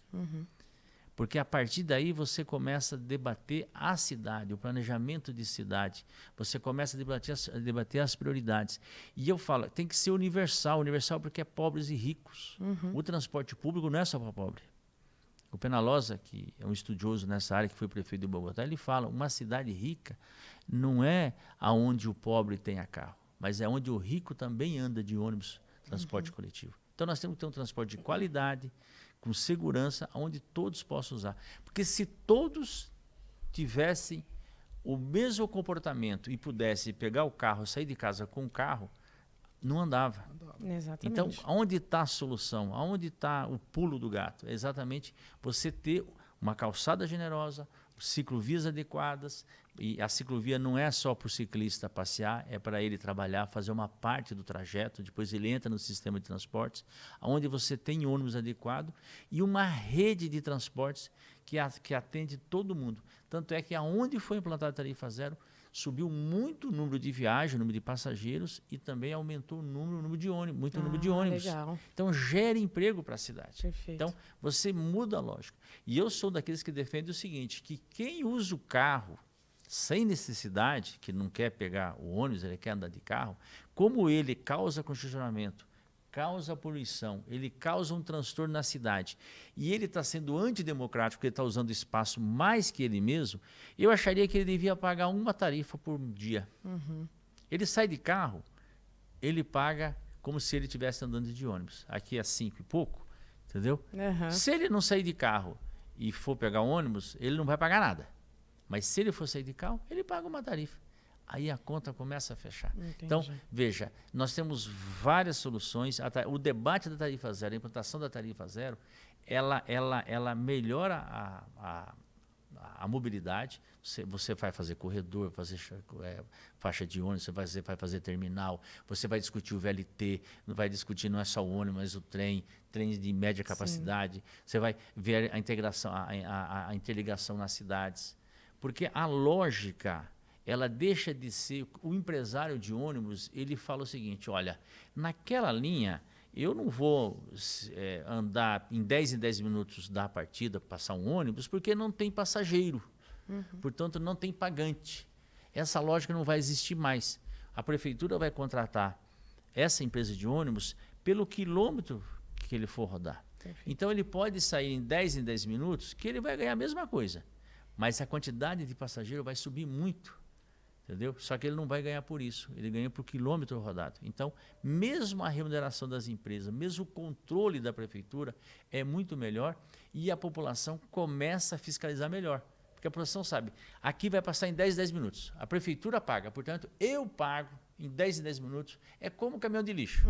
Porque a partir daí você começa a debater a cidade, o planejamento de cidade. Você começa a debater as prioridades. E eu falo, tem que ser universal porque é pobres e ricos. O transporte público não é só para pobre. O Penalosa, que é um estudioso nessa área, que foi prefeito de Bogotá, ele fala, uma cidade rica não é aonde o pobre tenha carro, mas é onde o rico também anda de ônibus, transporte coletivo. Então nós temos que ter um transporte de qualidade, com segurança, onde todos possam usar. Porque se todos tivessem o mesmo comportamento e pudessem pegar o carro, sair de casa com o carro, não andava. Exatamente. Então, onde está a solução? Onde está o pulo do gato? É exatamente você ter uma calçada generosa, ciclovias adequadas, e a ciclovia não é só para o ciclista passear, é para ele trabalhar, fazer uma parte do trajeto, depois ele entra no sistema de transportes, onde você tem ônibus adequado e uma rede de transportes que atende todo mundo. Tanto é que aonde foi implantada a tarifa zero, subiu muito o número de viagens, o número de passageiros e também aumentou o número de ônibus, número de ônibus. Legal. Então gera emprego para a cidade. Perfeito. Então você muda a lógica. E eu sou daqueles que defendem o seguinte, que quem usa o carro sem necessidade, que não quer pegar o ônibus, ele quer andar de carro, como ele causa congestionamento, causa poluição, ele causa um transtorno na cidade e ele está sendo antidemocrático, porque ele está usando espaço mais que ele mesmo, eu acharia que ele devia pagar uma tarifa por dia. Ele sai de carro, ele paga como se ele estivesse andando de ônibus. Aqui é 5 e pouco, entendeu? Se ele não sair de carro e for pegar um ônibus, ele não vai pagar nada. Mas se ele for sair de carro, ele paga uma tarifa. Aí a conta começa a fechar. Entendi. Então, veja, nós temos várias soluções. O debate da tarifa zero, a implantação da tarifa zero, ela melhora a mobilidade. Você vai fazer corredor, fazer faixa de ônibus, você vai fazer terminal, você vai discutir o VLT, vai discutir não é só o ônibus, mas o trem de média capacidade. Sim. Você vai ver a integração, a interligação nas cidades. Porque a lógica, ela deixa de ser, o empresário de ônibus, ele fala o seguinte, olha, naquela linha, eu não vou andar em 10 minutos da partida, passar um ônibus, porque não tem passageiro, portanto não tem pagante. Essa lógica não vai existir mais. A prefeitura vai contratar essa empresa de ônibus pelo quilômetro que ele for rodar. Perfeito. Então ele pode sair em 10 minutos, que ele vai ganhar a mesma coisa, mas a quantidade de passageiro vai subir muito. Entendeu? Só que ele não vai ganhar por isso, ele ganha por quilômetro rodado. Então, mesmo a remuneração das empresas, mesmo o controle da prefeitura é muito melhor e a população começa a fiscalizar melhor. Porque a população sabe, aqui vai passar em 10 minutos. A prefeitura paga, portanto, eu pago em 10 minutos. É como caminhão de lixo.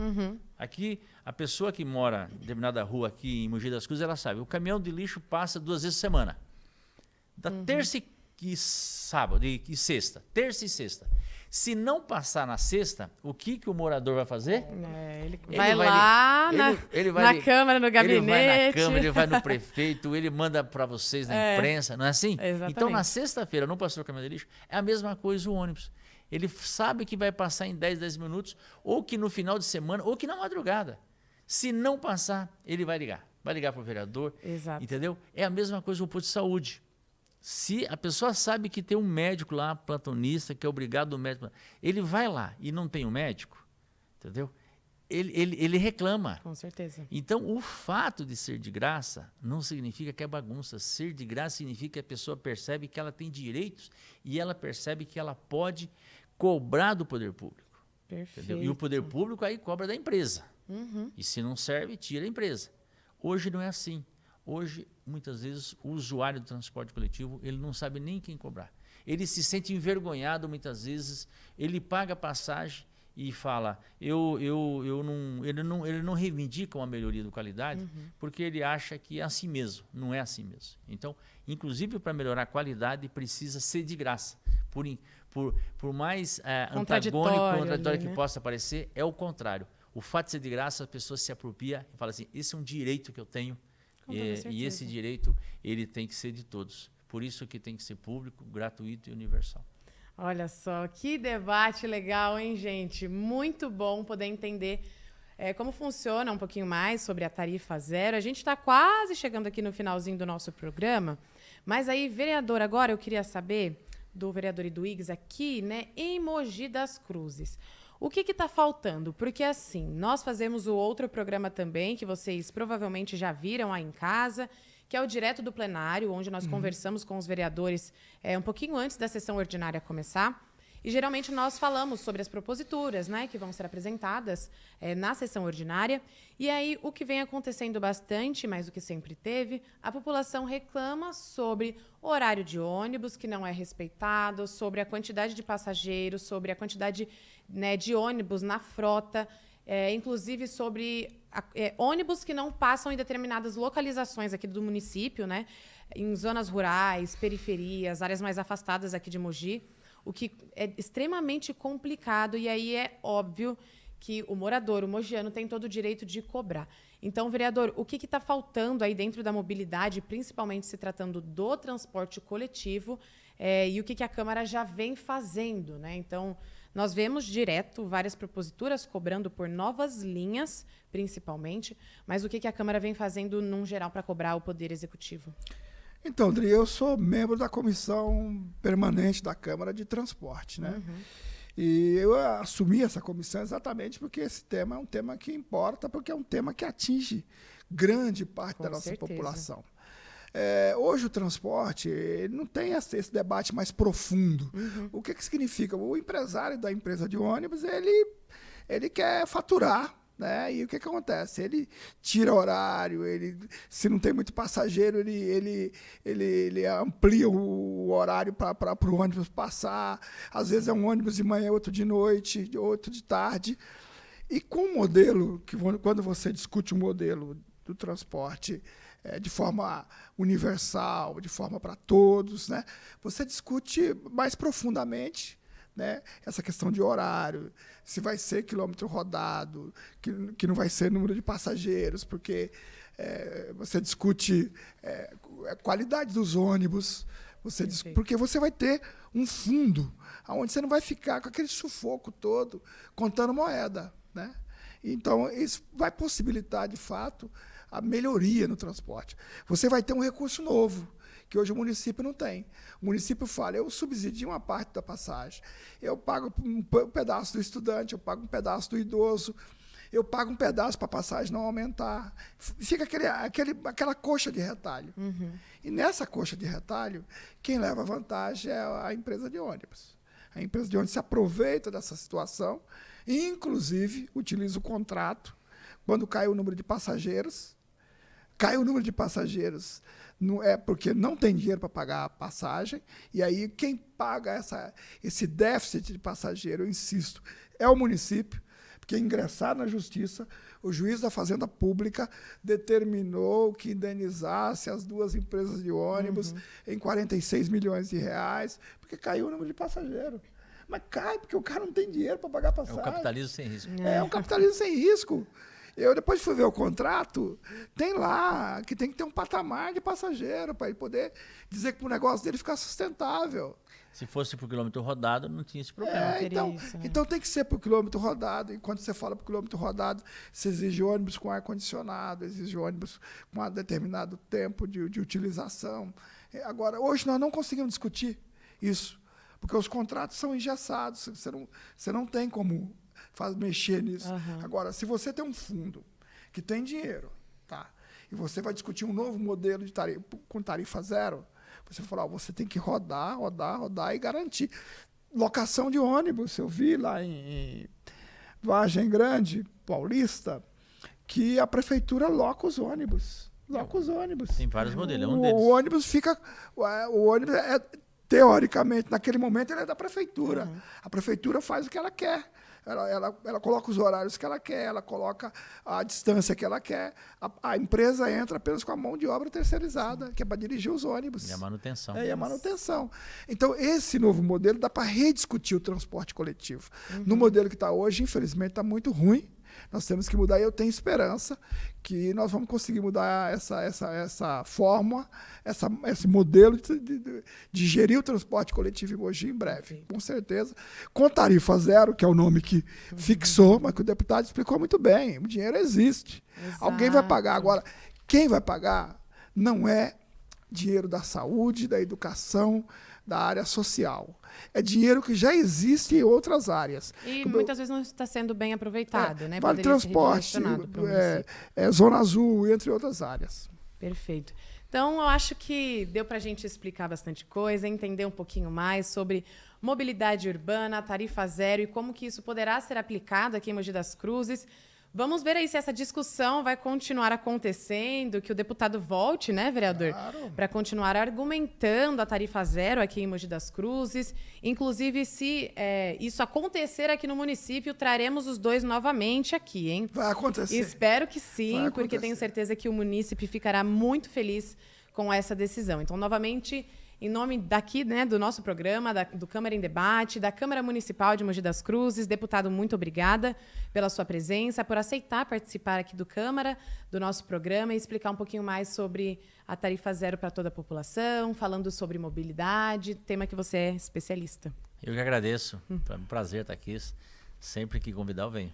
Aqui, a pessoa que mora em determinada rua aqui em Mogi das Cruzes, ela sabe, o caminhão de lixo passa 2 vezes por semana. Da terça e sábado e sexta, terça e sexta. Se não passar na sexta, o que o morador vai fazer? Ele vai lá na Câmara, no gabinete. Ele vai na Câmara, ele vai no prefeito, ele manda para vocês na imprensa, não é assim? Exatamente. Então, na sexta-feira, não passou o caminhão de lixo, é a mesma coisa o ônibus. Ele sabe que vai passar em 10 minutos, ou que no final de semana, ou que na madrugada. Se não passar, ele vai ligar para o vereador, entendeu? É a mesma coisa o posto de saúde. Se a pessoa sabe que tem um médico lá, plantonista, que é obrigado o médico, ele vai lá e não tem um médico, entendeu? Ele reclama. Com certeza. Então, o fato de ser de graça não significa que é bagunça. Ser de graça significa que a pessoa percebe que ela tem direitos e ela percebe que ela pode cobrar do poder público. Perfeito. Entendeu? E o poder público aí cobra da empresa. E se não serve, tira a empresa. Hoje não é assim. Hoje, muitas vezes, o usuário do transporte coletivo, ele não sabe nem quem cobrar. Ele se sente envergonhado, muitas vezes, ele paga a passagem e fala, ele não reivindica uma melhoria de qualidade, porque ele acha que é assim mesmo, não é assim mesmo. Então, inclusive para melhorar a qualidade precisa ser de graça. Por mais antagônico que possa parecer, é o contrário. O fato de ser de graça, a pessoa se apropria e fala assim, esse é um direito que eu tenho, e esse direito ele tem que ser de todos. Por isso que tem que ser público, gratuito e universal. Olha só, que debate legal, hein, gente? Muito bom poder entender como funciona um pouquinho mais sobre a tarifa zero. A gente está quase chegando aqui no finalzinho do nosso programa, mas aí, vereador, agora eu queria saber do vereador Eduígues aqui, né, em Mogi das Cruzes. O que está faltando? Porque, assim, nós fazemos o outro programa também, que vocês provavelmente já viram aí em casa, que é o Direto do Plenário, onde nós conversamos com os vereadores um pouquinho antes da sessão ordinária começar. E, geralmente, nós falamos sobre as proposituras, né, que vão ser apresentadas na sessão ordinária. E aí, o que vem acontecendo bastante, mais do que sempre teve, a população reclama sobre o horário de ônibus, que não é respeitado, sobre a quantidade de passageiros, sobre a quantidade, né, de ônibus na frota, inclusive sobre ônibus que não passam em determinadas localizações aqui do município, né, em zonas rurais, periferias, áreas mais afastadas aqui de Mogi, o que é extremamente complicado, e aí é óbvio que o morador, o mogiano, tem todo o direito de cobrar. Então, vereador, o que está faltando aí dentro da mobilidade, principalmente se tratando do transporte coletivo, e o que a Câmara já vem fazendo, né? Então, nós vemos direto várias proposituras cobrando por novas linhas, principalmente, mas o que a Câmara vem fazendo, num geral, para cobrar o Poder Executivo? Então, Adri, eu sou membro da comissão permanente da Câmara de Transporte, né? E eu assumi essa comissão exatamente porque esse tema é um tema que importa, porque é um tema que atinge grande parte da nossa população. Hoje o transporte ele não tem esse debate mais profundo. O que significa? O empresário da empresa de ônibus, ele quer faturar, né? E o que acontece? Ele tira horário, se não tem muito passageiro, ele amplia o horário para o ônibus passar. Às vezes é um ônibus de manhã, outro de noite, outro de tarde. E com o modelo, quando você discute o modelo do transporte de forma universal, de forma para todos, né? Você discute mais profundamente, né, essa questão de horário, se vai ser quilômetro rodado, que não vai ser número de passageiros, porque você discute a qualidade dos ônibus, porque você vai ter um fundo onde você não vai ficar com aquele sufoco todo contando moeda, né? Então, isso vai possibilitar, de fato, a melhoria no transporte. Você vai ter um recurso novo, que hoje o município não tem. O município fala, eu subsidio uma parte da passagem, eu pago um pedaço do estudante, eu pago um pedaço do idoso, eu pago um pedaço para a passagem não aumentar. Fica aquela coxa de retalho. E nessa coxa de retalho, quem leva vantagem é a empresa de ônibus. A empresa de ônibus se aproveita dessa situação e, inclusive, utiliza o contrato. Quando cai o número de passageiros, não é porque não tem dinheiro para pagar a passagem, e aí quem paga esse déficit de passageiro, eu insisto, é o município, porque ingressar na justiça, o juiz da Fazenda Pública determinou que indenizasse as duas empresas de ônibus em 46 milhões de reais, porque caiu o número de passageiros. Mas cai porque o cara não tem dinheiro para pagar a passagem. É o capitalismo sem risco. É um capitalismo sem risco. Eu depois fui ver o contrato, tem lá que tem que ter um patamar de passageiro para ele poder dizer que o negócio dele ficar sustentável. Se fosse por quilômetro rodado, não tinha esse problema. Então tem que ser por quilômetro rodado. E quando você fala por quilômetro rodado, você exige ônibus com ar-condicionado, exige ônibus com um determinado tempo de utilização. Agora, hoje nós não conseguimos discutir isso, porque os contratos são engessados, você não tem como mexer nisso. Agora, se você tem um fundo que tem dinheiro, tá? E você vai discutir um novo modelo de tarifa, com tarifa zero, você vai falar, você tem que rodar e garantir. Locação de ônibus, eu vi lá em Vargem Grande, Paulista, que a prefeitura loca os ônibus. Tem vários modelos, é um deles. O ônibus teoricamente, naquele momento, ele é da prefeitura. A prefeitura faz o que ela quer. Ela coloca os horários que ela quer, ela coloca a distância que ela quer. A empresa entra apenas com a mão de obra terceirizada, que é para dirigir os ônibus. E a manutenção. E a manutenção. Então, esse novo modelo dá para rediscutir o transporte coletivo. No modelo que está hoje, infelizmente, está muito ruim. Nós temos que mudar e eu tenho esperança que nós vamos conseguir mudar essa forma, esse modelo de gerir o transporte coletivo em Mogi em breve, com certeza. Com tarifa zero, que é o nome que fixou, mas que o deputado explicou muito bem, o dinheiro existe. Exato. Alguém vai pagar. Agora, quem vai pagar não é dinheiro da saúde, da educação, da área social. É dinheiro que já existe em outras áreas. E muitas vezes não está sendo bem aproveitado, né? Vale Poderia ser transporte, redirecionado para o município. Zona Azul, entre outras áreas. Perfeito. Então, eu acho que deu para a gente explicar bastante coisa, entender um pouquinho mais sobre mobilidade urbana, tarifa zero e como que isso poderá ser aplicado aqui em Mogi das Cruzes. Vamos ver aí se essa discussão vai continuar acontecendo, que o deputado volte, né, vereador? Claro. Para continuar argumentando a tarifa zero aqui em Mogi das Cruzes. Inclusive, se isso acontecer aqui no município, traremos os dois novamente aqui, hein? Vai acontecer. Espero que sim, Vai porque acontecer. tenho certeza que o munícipe ficará muito feliz com essa decisão. Então, novamente, em nome daqui, né, do nosso programa, do Câmara em Debate, da Câmara Municipal de Mogi das Cruzes, deputado, muito obrigada pela sua presença, por aceitar participar aqui do Câmara, do nosso programa, e explicar um pouquinho mais sobre a tarifa zero para toda a população, falando sobre mobilidade, tema que você é especialista. Eu que agradeço. É um prazer estar aqui. Sempre que convidar, eu venho.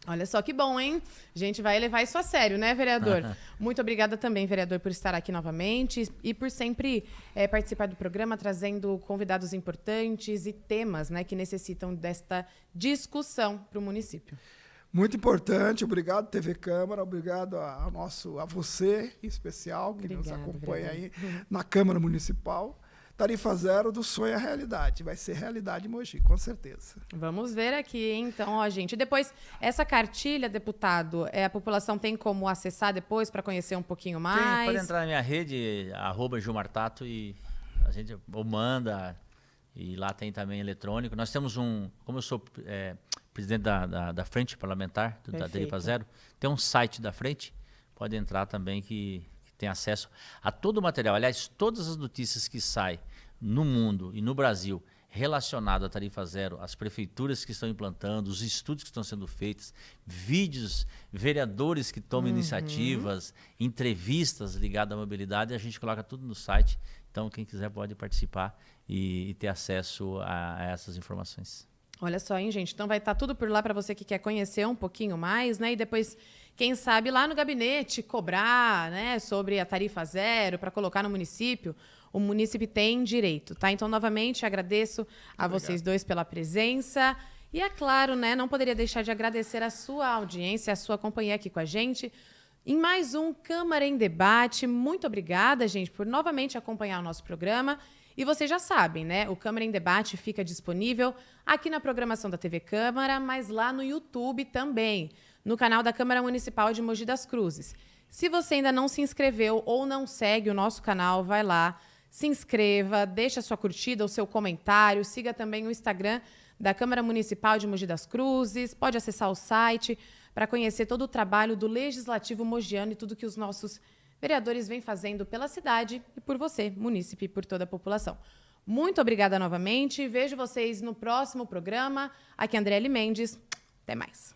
Olha só que bom, hein? A gente vai levar isso a sério, né, vereador? Muito obrigada também, vereador, por estar aqui novamente e por sempre participar do programa, trazendo convidados importantes e temas, né, que necessitam desta discussão para o município. Muito importante. Obrigado, TV Câmara. Obrigado a você, em especial, que nos acompanha aí na Câmara Municipal. Tarifa zero do sonho à realidade. Vai ser realidade em Mogi, com certeza. Vamos ver aqui, então, ó, gente. Depois, essa cartilha, deputado, a população tem como acessar depois para conhecer um pouquinho mais? Pode entrar na minha rede, @gilmartato, e a gente manda, e lá tem também eletrônico. Nós temos como eu sou presidente da Frente Parlamentar, da Tarifa Zero, tem um site da Frente, pode entrar também que tem acesso a todo o material. Aliás, todas as notícias que saem no mundo e no Brasil relacionado à tarifa zero, as prefeituras que estão implantando, os estudos que estão sendo feitos, vídeos, vereadores que tomam iniciativas, entrevistas ligadas à mobilidade, a gente coloca tudo no site. Então, quem quiser pode participar e ter acesso a essas informações. Olha só, hein, gente? Então vai estar tudo por lá para você que quer conhecer um pouquinho mais, né? E depois, quem sabe, lá no gabinete, cobrar, né, sobre a tarifa zero para colocar no município. O município tem direito, tá? Então, novamente, agradeço a vocês dois pela presença. E, é claro, né, não poderia deixar de agradecer a sua audiência, a sua companhia aqui com a gente em mais um Câmara em Debate. Muito obrigada, gente, por novamente acompanhar o nosso programa. E vocês já sabem, né? O Câmara em Debate fica disponível aqui na programação da TV Câmara, mas lá no YouTube também, no canal da Câmara Municipal de Mogi das Cruzes. Se você ainda não se inscreveu ou não segue o nosso canal, vai lá, se inscreva, deixa a sua curtida, o seu comentário, siga também o Instagram da Câmara Municipal de Mogi das Cruzes, pode acessar o site para conhecer todo o trabalho do Legislativo mogiano e tudo que os nossos vereadores vêm fazendo pela cidade e por você, munícipe, e por toda a população. Muito obrigada novamente. Vejo vocês no próximo programa. Aqui é Andréele Mendes. Até mais.